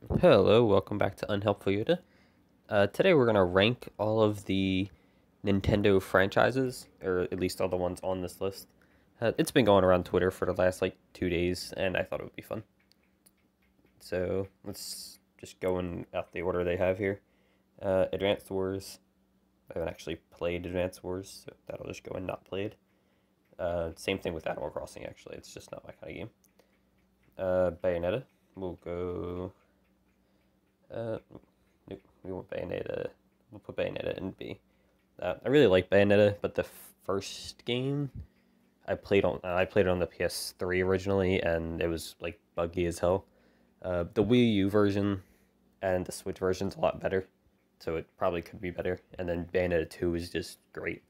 Hello, welcome back to Unhelpful Yoda. Today we're gonna rank all of the Nintendo franchises, or at least all the ones on this list. It's been going around Twitter for the last like 2 days, and I thought it would be fun. So let's just go in out the order they have here. Advanced Wars. I haven't actually played Advanced Wars, so that'll just go in not played. Same thing with Animal Crossing. Actually, it's just not my kind of game. Bayonetta. We'll go. Nope, we want Bayonetta. We'll put Bayonetta in B. I really like Bayonetta, but the first game I played it on the PS3 originally, and it was like buggy as hell. The Wii U version and the Switch version's a lot better, so it probably could be better. And then Bayonetta 2 is just great,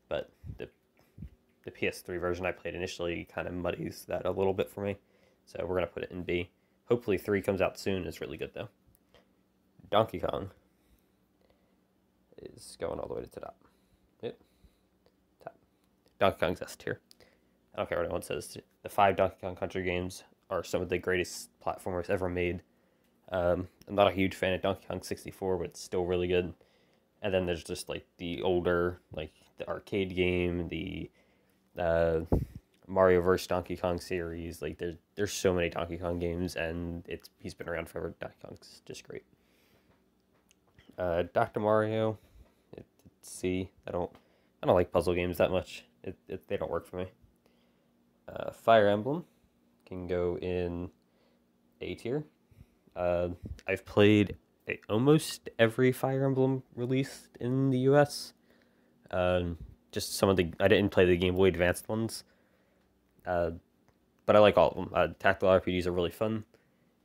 but the PS3 version I played initially kind of muddies that a little bit for me, so we're gonna put it in B. Hopefully 3 comes out soon. It's really good though. Donkey Kong is going all the way to the top. Yep, top. Donkey Kong's S tier. I don't care what anyone says. The 5 Donkey Kong Country games are some of the greatest platformers ever made. I'm not a huge fan of Donkey Kong 64, but it's still really good. And then there's just like the older, like the arcade game, the Mario vs. Donkey Kong series. Like there's so many Donkey Kong games, and he's been around forever. Donkey Kong's just great. Dr. Mario, it's C. I don't like puzzle games that much. They don't work for me. Fire Emblem can go in A tier. I've played almost every Fire Emblem released in the U.S. Just some of the I didn't play the Game Boy Advanced ones, but I like all of them. Tactile RPGs are really fun.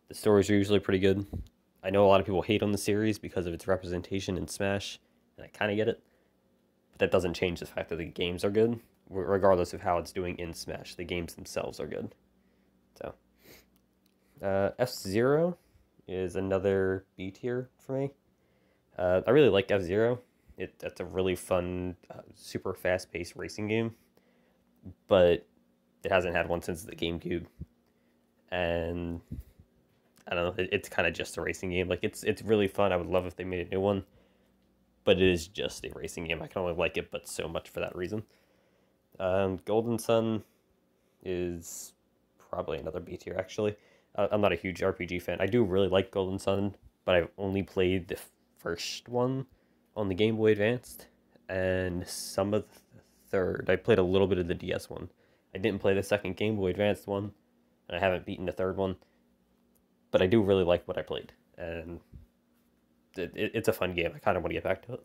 The stories are usually pretty good. I know a lot of people hate on the series because of its representation in Smash, and I kind of get it. But that doesn't change the fact that the games are good, regardless of how it's doing in Smash. The games themselves are good. So, F-Zero is another B tier for me. I really like F-Zero. That's a really fun, super fast-paced racing game, but it hasn't had one since the GameCube, and I don't know. It's kind of just a racing game. Like it's really fun. I would love if they made a new one, but it is just a racing game. I can only like it, but so much for that reason. Golden Sun is probably another B tier. Actually, I'm not a huge RPG fan. I do really like Golden Sun, but I've only played the first one on the Game Boy Advanced and some of the third. I played a little bit of the DS one. I didn't play the second Game Boy Advanced one, and I haven't beaten the third one, but I do really like what I played, and it's a fun game. I kind of want to get back to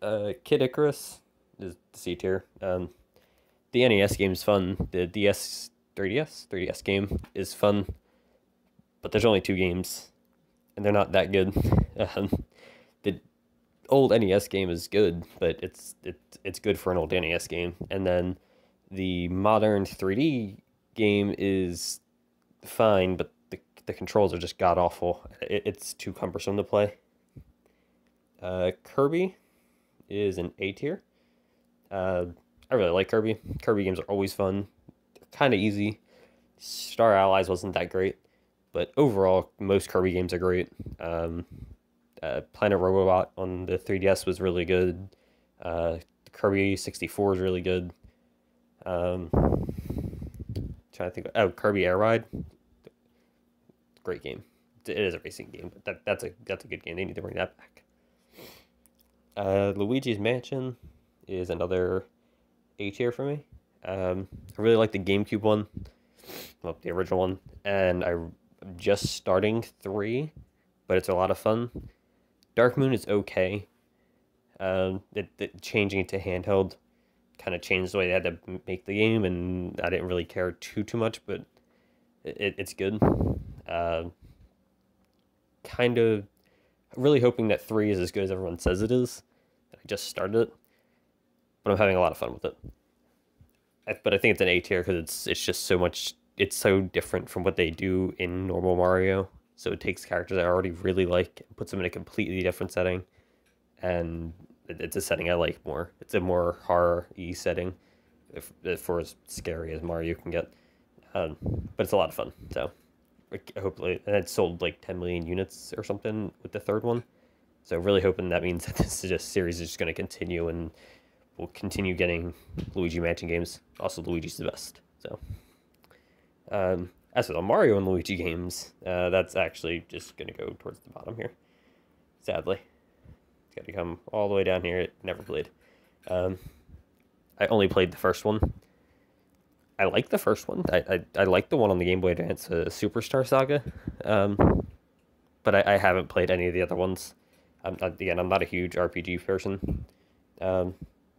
it. Kid Icarus is C tier. The NES game is fun. The 3DS game is fun, but there's only 2 games, and they're not that good. The old NES game is good, but it's good for an old NES game, and then the modern 3D game is fine, but the controls are just god awful. It's too cumbersome to play. Kirby is an A tier. I really like Kirby. Kirby games are always fun. They're kind of easy. Star Allies wasn't that great, but overall, most Kirby games are great. Planet Robobot on the 3DS was really good. Kirby 64 is really good. Trying to think. Kirby Air Ride, great game. It is a racing game, but that's a good game. They need to bring that back. Luigi's Mansion is another A tier for me. I really like the GameCube one, well, the original one, and I'm just starting 3, but it's a lot of fun. Dark Moon is okay. Changing it to handheld kind of changed the way they had to make the game, and I didn't really care too much, but it's good. Kind of really hoping that 3 is as good as everyone says it is. I just started it, but I'm having a lot of fun with it. But I think it's an A tier because it's just so much. It's so different from what they do in normal Mario. So it takes characters I already really like and puts them in a completely different setting, and it's a setting I like more. It's a more horror-y setting, if for as scary as Mario can get. But it's a lot of fun. So hopefully, and it sold like 10 million units or something with the third one. So really hoping that means that this series is just going to continue, and we'll continue getting Luigi Mansion games. Also, Luigi's the best. So, as for the Mario and Luigi games, that's actually just going to go towards the bottom here. Sadly, it's got to come all the way down here. It never played. I only played the first one. I like the first one. I like the one on the Game Boy Advance, Superstar Saga. But I haven't played any of the other ones. Again, I'm not a huge RPG person. So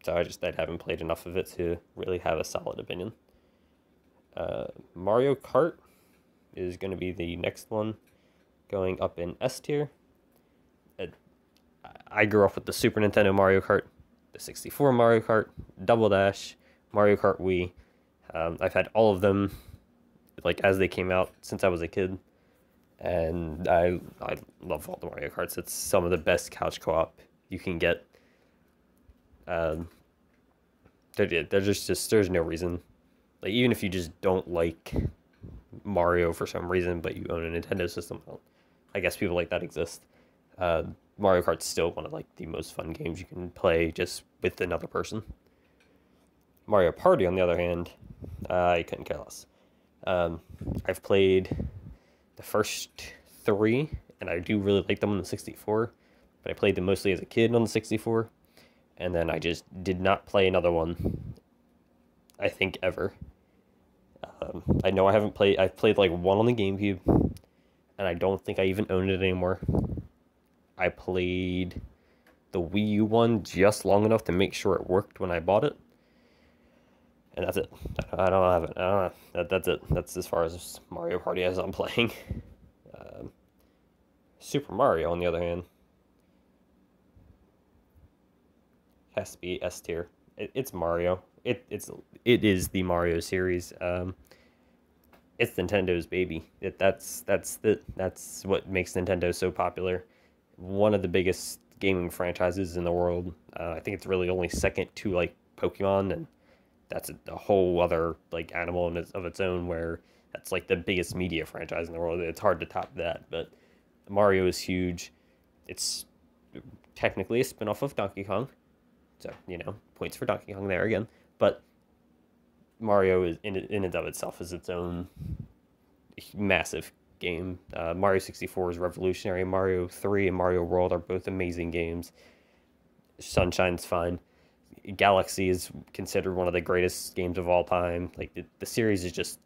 I haven't played enough of it to really have a solid opinion. Mario Kart is going to be the next one, going up in S tier. I grew up with the Super Nintendo Mario Kart, the 64 Mario Kart, Double Dash, Mario Kart Wii. I've had all of them, like, as they came out since I was a kid, and I love all the Mario Karts. It's some of the best couch co-op you can get. There's no reason, like, even if you just don't like Mario for some reason, but you own a Nintendo system, well, I guess people like that exist. Mario Kart's still one of, like, the most fun games you can play just with another person. Mario Party, on the other hand, I couldn't care less. I've played the first 3, and I do really like them on the 64, but I played them mostly as a kid on the 64, and then I just did not play another one, I think, ever. I know I've played like one on the GameCube, and I don't think I even own it anymore. I played the Wii U one just long enough to make sure it worked when I bought it. And that's it. I don't have it. I don't know. That's it. That's as far as Mario Party as I'm playing. Super Mario, on the other hand, has to be S tier. It's Mario. It is the Mario series. It's Nintendo's baby. That's what makes Nintendo so popular. One of the biggest gaming franchises in the world. I think it's really only second to, like, Pokemon, and that's a whole other, like, animal of its own, where that's, like, the biggest media franchise in the world. It's hard to top that, but Mario is huge. It's technically a spin-off of Donkey Kong, so, points for Donkey Kong there again. But Mario is in and of itself is its own massive game. Mario 64 is revolutionary. Mario 3 and Mario World are both amazing games. Sunshine's fine. Galaxy is considered one of the greatest games of all time. Like, the series is just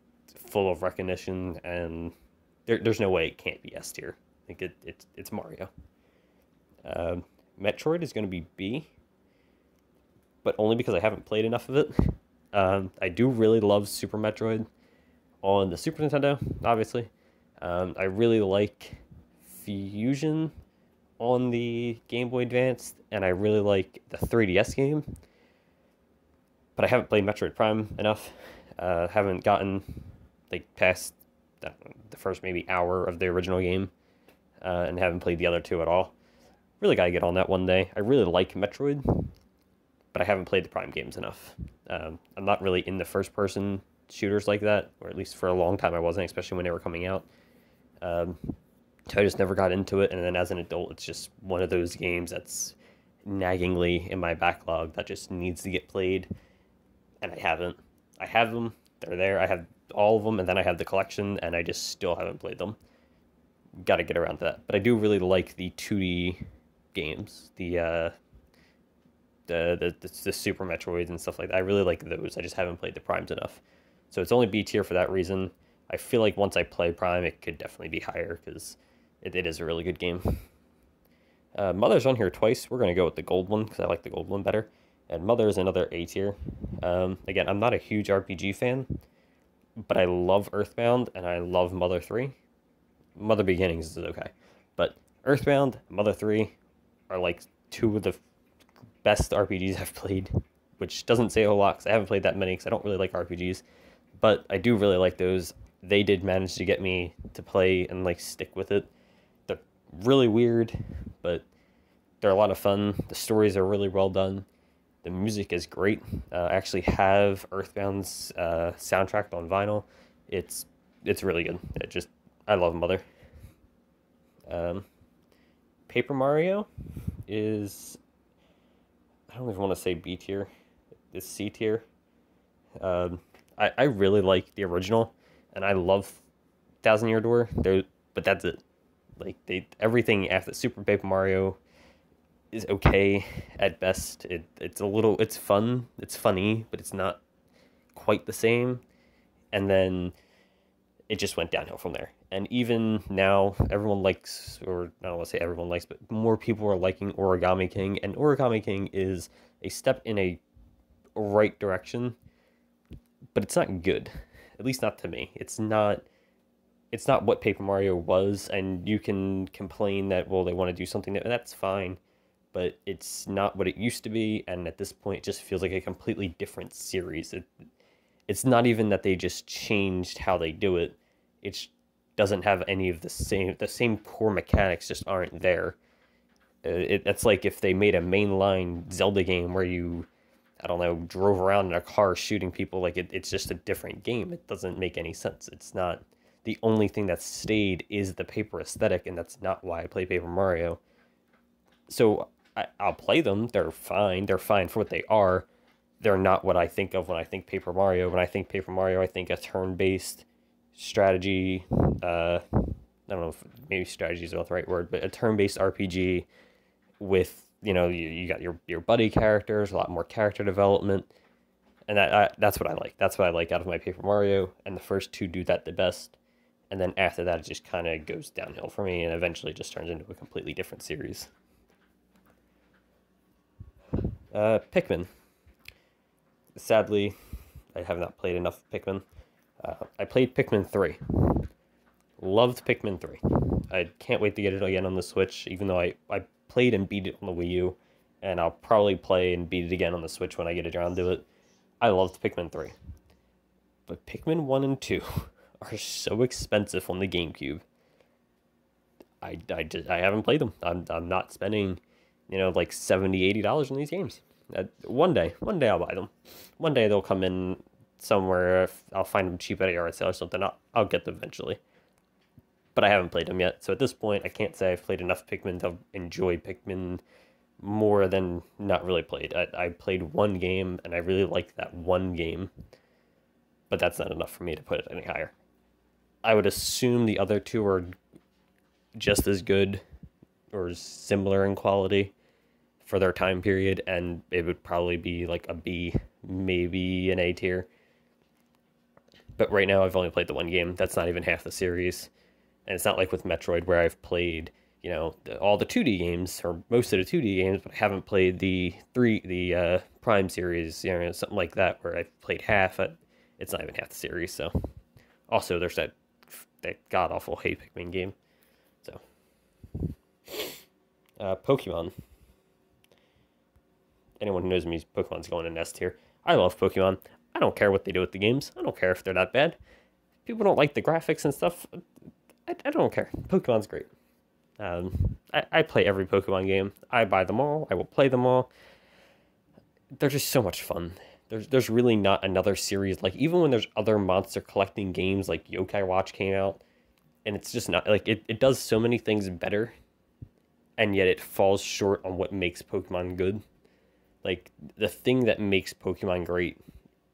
full of recognition, and there's no way it can't be S tier. I think it's Mario. Metroid is going to be B, but only because I haven't played enough of it. I do really love Super Metroid on the Super Nintendo, obviously. I really like Fusion on the Game Boy Advance, and I really like the 3DS game. But I haven't played Metroid Prime enough. Haven't gotten, like, past the first maybe hour of the original game, and haven't played the other 2 at all. Really got to get on that one day. I really like Metroid, but I haven't played the Prime games enough. I'm not really into first-person shooters like that, or at least for a long time I wasn't, especially when they were coming out. So I just never got into it, and then as an adult, it's just one of those games that's naggingly in my backlog that just needs to get played, and I haven't. I have them, they're there, I have all of them, and then I have the collection, and I just still haven't played them. Got to get around to that. But I do really like the 2D games, the Super Metroids and stuff like that. I really like those. I just haven't played the Primes enough. So it's only B tier for that reason. I feel like once I play Prime, it could definitely be higher, because it is a really good game. Mother's on here twice. We're going to go with the gold one, because I like the gold one better. And Mother is another A tier. Again, I'm not a huge RPG fan, but I love Earthbound, and I love Mother 3. Mother Beginnings is okay. But Earthbound, Mother 3 are, like, 2 of the best RPGs I've played, which doesn't say a whole lot, because I haven't played that many, because I don't really like RPGs. But I do really like those. They did manage to get me to play and, like, stick with it. They're really weird, but they're a lot of fun. The stories are really well done. The music is great. I actually have Earthbound's soundtrack on vinyl. It's really good. I love Mother. Um, Paper Mario is, I don't even want to say B tier. It's C tier. Um, I really like the original, and I love Thousand Year Door. There, but that's it. Like everything after Super Paper Mario is okay at best. It's fun, it's funny, but it's not quite the same. And then it just went downhill from there. And even now, everyone likes, or I don't want to say everyone likes, but more people are liking Origami King, and Origami King is a step in a right direction, but it's not good. At least not to me. It's not what Paper Mario was, and you can complain that, well, they want to do something that's fine, but it's not what it used to be, and at this point it just feels like a completely different series. It's not even that they just changed how they do it. It doesn't have any of the same core mechanics just aren't there. That's like if they made a mainline Zelda game where you, I don't know, drove around in a car shooting people. Like it's just a different game. It doesn't make any sense. It's not, the only thing that stayed is the paper aesthetic, and that's not why I play Paper Mario. So I'll play them. They're fine. They're fine for what they are. They're not what I think of when I think Paper Mario. When I think Paper Mario, I think a turn-based strategy. I don't know if maybe strategy is not the right word, but a turn-based RPG with, you got your buddy characters, a lot more character development, and that's what I like. That's what I like out of my Paper Mario, and the first two do that the best. And then after that, it just kind of goes downhill for me, and eventually just turns into a completely different series. Pikmin. Sadly, I have not played enough Pikmin. I played Pikmin 3. Loved Pikmin 3. I can't wait to get it again on the Switch, even though I played and beat it on the Wii U, and I'll probably play and beat it again on the Switch when I get around to it. I loved Pikmin 3. But Pikmin 1 and 2 are so expensive on the GameCube. I haven't played them. I'm not spending, like $70, $80 on these games. One day I'll buy them. One day they'll come in somewhere. I'll find them cheap at a yard sale or something. I'll get them eventually. But I haven't played them yet. So at this point, I can't say I've played enough Pikmin to enjoy Pikmin more than not really played. I played one game, and I really liked that one game. But that's not enough for me to put it any higher. I would assume the other two are just as good or similar in quality for their time period, and it would probably be like a B, maybe an A tier. But right now I've only played the one game. That's not even half the series. And it's not like with Metroid where I've played, all the 2D games, or most of the 2D games, but I haven't played the Prime series, something like that, where I've played half. It's not even half the series, so. Also, there's that god-awful Hey Pikmin game. So. Pokemon. Anyone who knows me, Pokemon's going in S tier. I love Pokemon. I don't care what they do with the games. I don't care if they're that bad. People don't like the graphics and stuff. I don't care. Pokemon's great. I play every Pokemon game. I buy them all. I will play them all. They're just so much fun. There's really not another series, like, even when there's other monster collecting games, like Yokai Watch came out, and it's just not, like, it does so many things better, and yet it falls short on what makes Pokemon good. Like, the thing that makes Pokemon great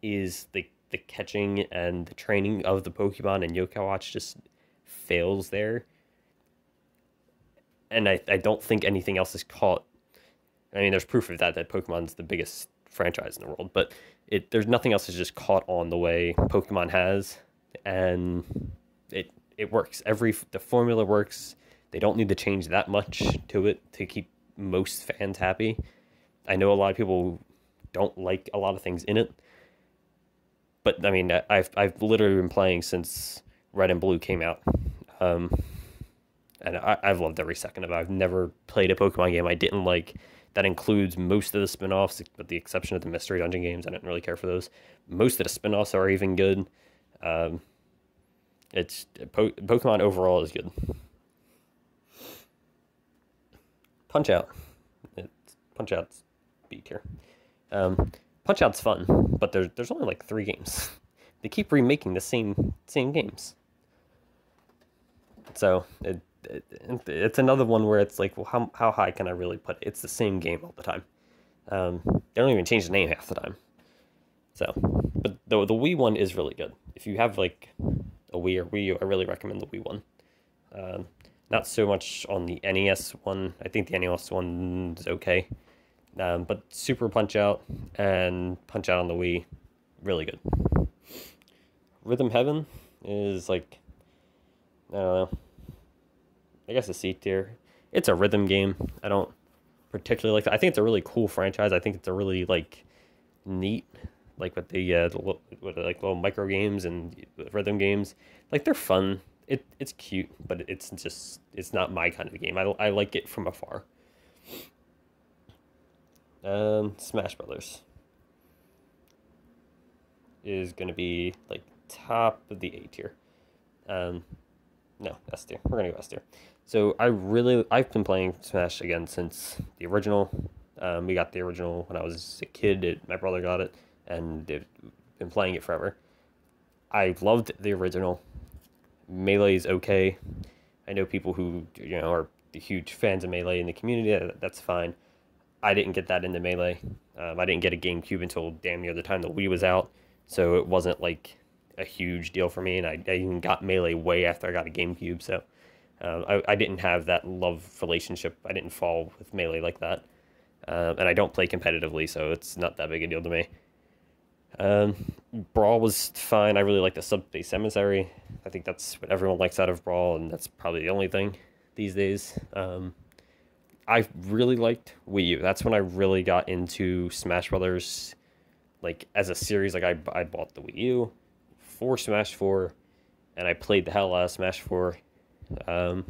is the catching and the training of the Pokemon, and Yokai Watch just fails there. And I don't think anything else is caught. I mean, there's proof of that Pokemon's the biggest franchise in the world, but there's nothing else that's just caught on the way Pokemon has, and it works. The formula works. They don't need to change that much to it to keep most fans happy. I know a lot of people don't like a lot of things in it, but I mean, I've literally been playing since Red and Blue came out, and I've loved every second of it. I've never played a Pokemon game I didn't like. That includes most of the spin-offs, with the exception of the Mystery Dungeon games. I didn't really care for those. Most of the spin-offs are even good. Pokemon overall is good. Punch-Out! Punch-Out's B tier. Punch-Out's fun, but there's only like 3 games. They keep remaking the same games. So it's another one where it's like, well, how high can I really put it? It's the same game all the time. They don't even change the name half the time. So, but the Wii one is really good. If you have like a Wii or Wii U, I really recommend the Wii one. Not so much on the NES one. I think the NES one is okay. But Super Punch Out and Punch Out on the Wii, really good. Rhythm Heaven is like, I don't know, I guess a C tier. It's a rhythm game. I don't particularly like that. I think it's a really cool franchise. I think it's a really like neat, like with with like little micro games and rhythm games. Like they're fun. It's cute, but it's not my kind of game. I like it from afar. Smash Brothers is gonna be like top of the A tier. Um, no, S tier. We're gonna go S tier. So I've been playing Smash again since the original. We got the original when I was a kid. My brother got it, and been playing it forever. I loved the original. Melee's okay. I know people who are huge fans of Melee in the community. That's fine. I didn't get that into Melee. I didn't get a GameCube until damn near the time the Wii was out, so it wasn't like a huge deal for me. And I even got Melee way after I got a GameCube, so I didn't have that love relationship. I didn't fall with Melee like that, and I don't play competitively, so it's not that big a deal to me. Brawl was fine. I really like the Subspace Emissary. I think that's what everyone likes out of Brawl, and that's probably the only thing these days. I really liked Wii U. That's when I really got into Smash Brothers, like as a series. Like I bought the Wii U for Smash 4, and I played the hell out of Smash 4. And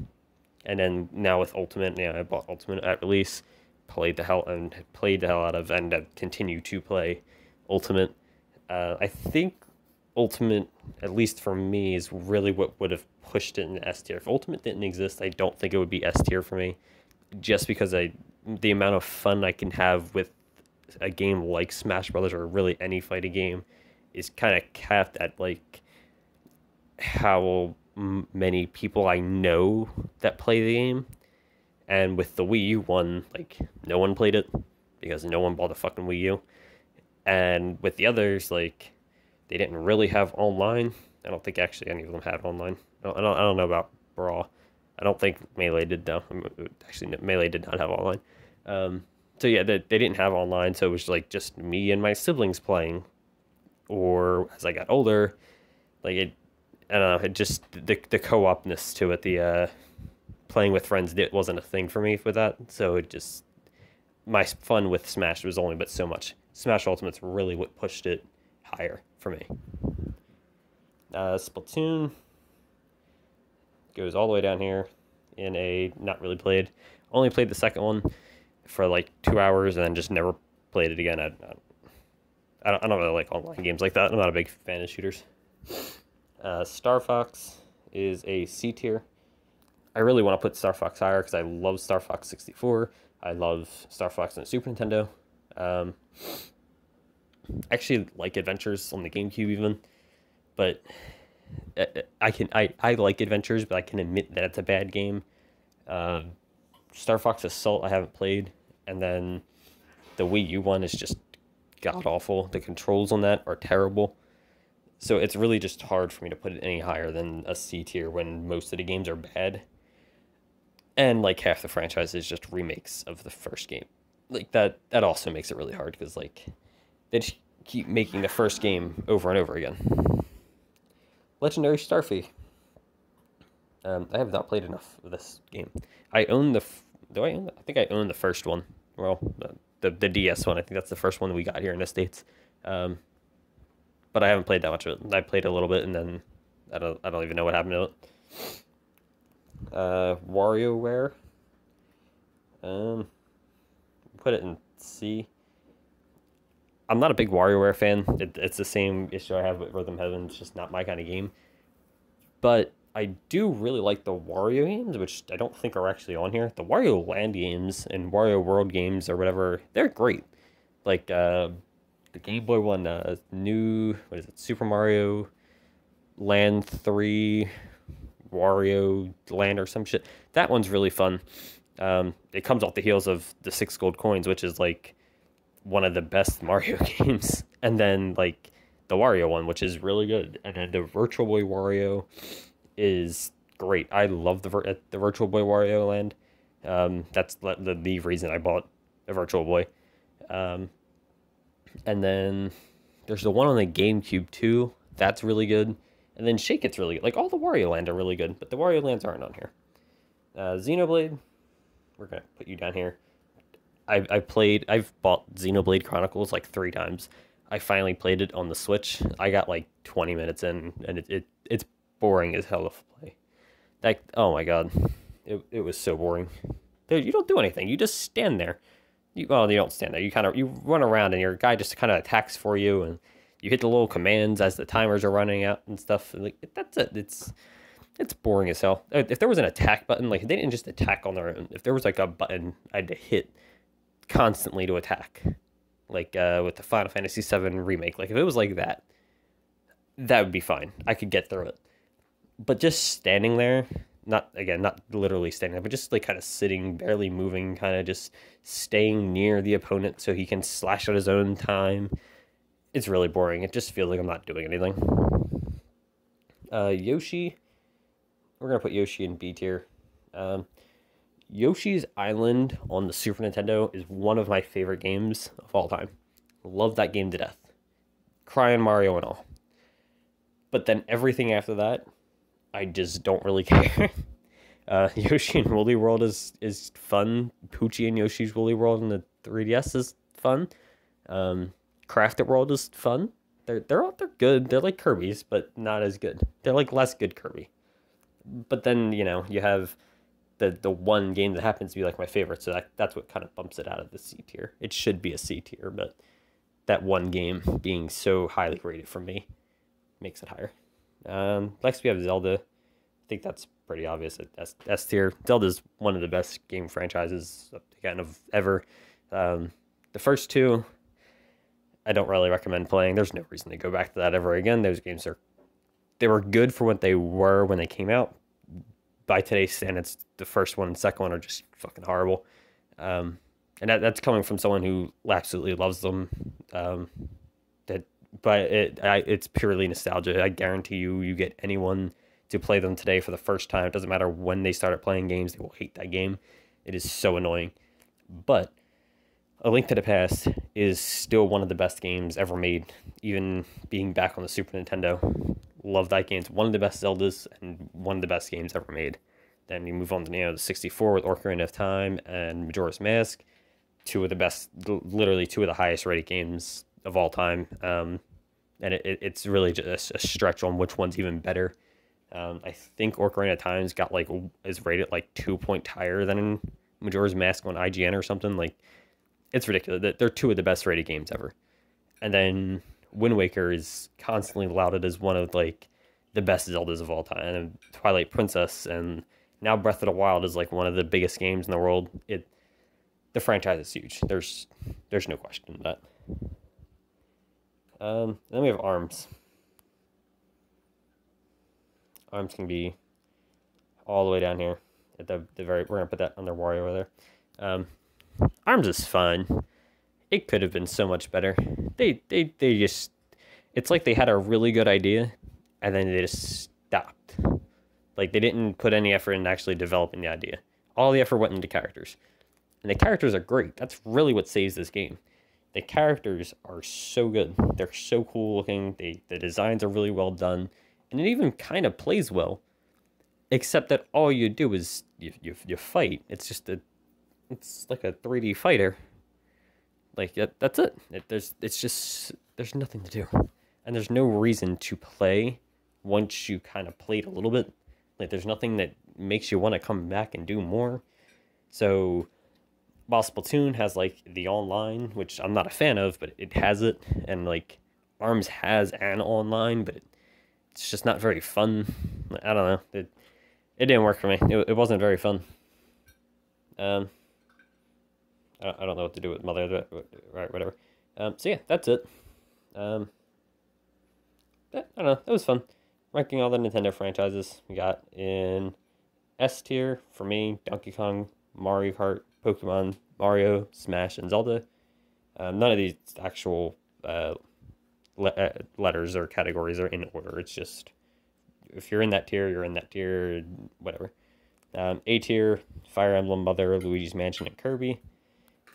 then now with Ultimate, I bought Ultimate at release, played the hell out of, and continue to play Ultimate. I think Ultimate, at least for me, is really what would have pushed it in S tier. If Ultimate didn't exist, I don't think it would be S tier for me, just because the amount of fun I can have with a game like Smash Brothers or really any fighting game is kind of capped at like how many people I know that play the game. And with the Wii U one, like no one played it because no one bought a fucking Wii U. And with the others, like they didn't really have online. I don't think actually any of them had online. I don't know about Brawl. I don't think Melee did though. Actually, Melee did not have online. So yeah, they didn't have online, so it was like just me and my siblings playing. Or as I got older, like I don't know, it just the co-opness to it, the playing with friends, it wasn't a thing for me with that. So it just my fun with Smash was only but so much. Smash Ultimate's really what pushed it higher for me. Splatoon goes all the way down here in a not really played. Only played the second one for like 2 hours and then just never played it again. I don't really like online games like that. I'm not a big fan of shooters. Star Fox is a C tier. I really want to put Star Fox higher because I love Star Fox 64. I love Star Fox on the Super Nintendo. I actually like Adventures on the GameCube even, but I like Adventures, but I can admit that it's a bad game. Star Fox Assault I haven't played, and then the Wii U one is just god awful. The controls on that are terrible. So it's really just hard for me to put it any higher than a C tier when most of the games are bad. And like half the franchise is just remakes of the first game. Like that also makes it really hard because like they just keep making the first game over and over again. Legendary Starfy. I have not played enough of this game. I own the. Do I own? I think I own the first one. Well, the DS one. I think that's the first one we got here in the States. But I haven't played that much of it. I played a little bit and then I don't even know what happened to it. WarioWare. Put it in C. I'm not a big WarioWare fan. It's the same issue I have with Rhythm Heaven. It's just not my kind of game. But I do really like the Wario games, which I don't think are actually on here. The Wario Land games and Wario World games or whatever, they're great. Like the Game Boy one, new, what is it, Super Mario Land 3, Wario Land or some shit. That one's really fun. It comes off the heels of the 6 gold coins, which is like one of the best Mario games. And then like the Wario one, which is really good. And then the Virtual Boy Wario is great. I love the Virtual Boy Wario Land. That's the reason I bought a Virtual Boy. And then there's the one on the GameCube too. That's really good. And then Shake It's really good. Like all the Wario Land are really good, but the Wario Lands aren't on here. Xenoblade, we're gonna put you down here. I've bought Xenoblade Chronicles like 3 times. I finally played it on the Switch. I got like 20 minutes in, and it's boring as hell to play. Like, oh my god, it was so boring. Dude, you don't do anything. You just stand there. You don't stand there. You run around, and your guy just kind of attacks for you, and you hit the little commands as the timers are running out and stuff. And like that's it. It's boring as hell. If there was an attack button, like they didn't just attack on their own. If there was like a button I had to hit constantly to attack, like with the Final Fantasy VII remake, like if it was like that, that would be fine. I could get through it. But just standing there, not literally standing there, but just like kind of sitting, barely moving, kind of just staying near the opponent so he can slash at his own time. It's really boring. It just feels like I'm not doing anything. Yoshi, we're gonna put Yoshi in B tier. Yoshi's Island on the Super Nintendo is one of my favorite games of all time. Love that game to death. Crying Mario and all. But then everything after that, I just don't really care. Yoshi and Woolly World is fun. Poochie and Yoshi's Woolly World in the 3DS is fun. Crafted World is fun. They're good. They're like Kirby's, but not as good. They're like less good Kirby. But then, you know, you have the one game that happens to be like my favorite, so that's what kind of bumps it out of the C tier. It should be a C tier, but that one game being so highly rated for me makes it higher. Next we have Zelda. I think that's pretty obvious at S tier. Zelda's one of the best game franchises again of ever. The first 2, I don't really recommend playing. There's no reason to go back to that ever again. Those games they were good for what they were when they came out. By today's standards, the first one and second one are just fucking horrible. And that's coming from someone who absolutely loves them. But it's purely nostalgia. I guarantee you get anyone to play them today for the first time. It doesn't matter when they started playing games, they will hate that game. It is so annoying. But A Link to the Past is still one of the best games ever made, even being back on the Super Nintendo. Love that game. It's one of the best Zeldas and one of the best games ever made. Then you move on to the 64 with Ocarina of Time and Majora's Mask. 2 of the best, literally 2 of the highest rated games of all time. And it's really just a stretch on which one's even better. I think Ocarina of Time's got is rated 2 points higher than Majora's Mask on IGN or something. Like, it's ridiculous. They're 2 of the best rated games ever. And then Wind Waker is constantly lauded as one of the best Zeldas of all time. And Twilight Princess and now Breath of the Wild is one of the biggest games in the world. The franchise is huge. There's no question of that. Then we have ARMS. ARMS can be all the way down here at the very. We're gonna put that under Wario over there. ARMS is fun. It could have been so much better. They just. It's like they had a really good idea, and then they just stopped. They didn't put any effort in actually developing the idea. All the effort went into characters. And the characters are great. That's really what saves this game. The characters are so good. They're so cool looking. The designs are really well done. And it even kind of plays well. Except that all you do is you fight. It's like a 3D fighter. That's it. There's nothing to do. And there's no reason to play once you kind of played a little bit. There's nothing that makes you want to come back and do more. So, while Splatoon has, the online, which I'm not a fan of, but it has it. And, ARMS has an online, but it's just not very fun. I don't know. It didn't work for me. It wasn't very fun. I don't know what to do with Mother. Right, whatever. So, yeah, that's it. I don't know. It was fun. Ranking all the Nintendo franchises, we got in S tier for me: Donkey Kong, Mario Kart, Pokemon, Mario, Smash, and Zelda. None of these actual letters or categories are in order. It's just if you're in that tier, you're in that tier, whatever. A tier: Fire Emblem, Mother, Luigi's Mansion, and Kirby.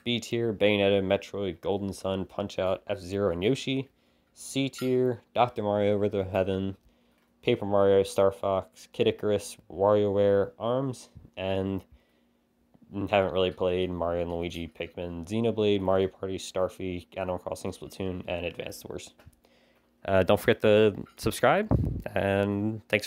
B tier: Bayonetta, Metroid, Golden Sun, Punch Out, F-Zero, and Yoshi. C tier: Dr. Mario, Rhythm of Heaven, Paper Mario, Star Fox, Kid Icarus, WarioWare, ARMS, and haven't really played Mario and Luigi, Pikmin, Xenoblade, Mario Party, Starfy, Animal Crossing, Splatoon, and Advanced Wars. Don't forget to subscribe, and thanks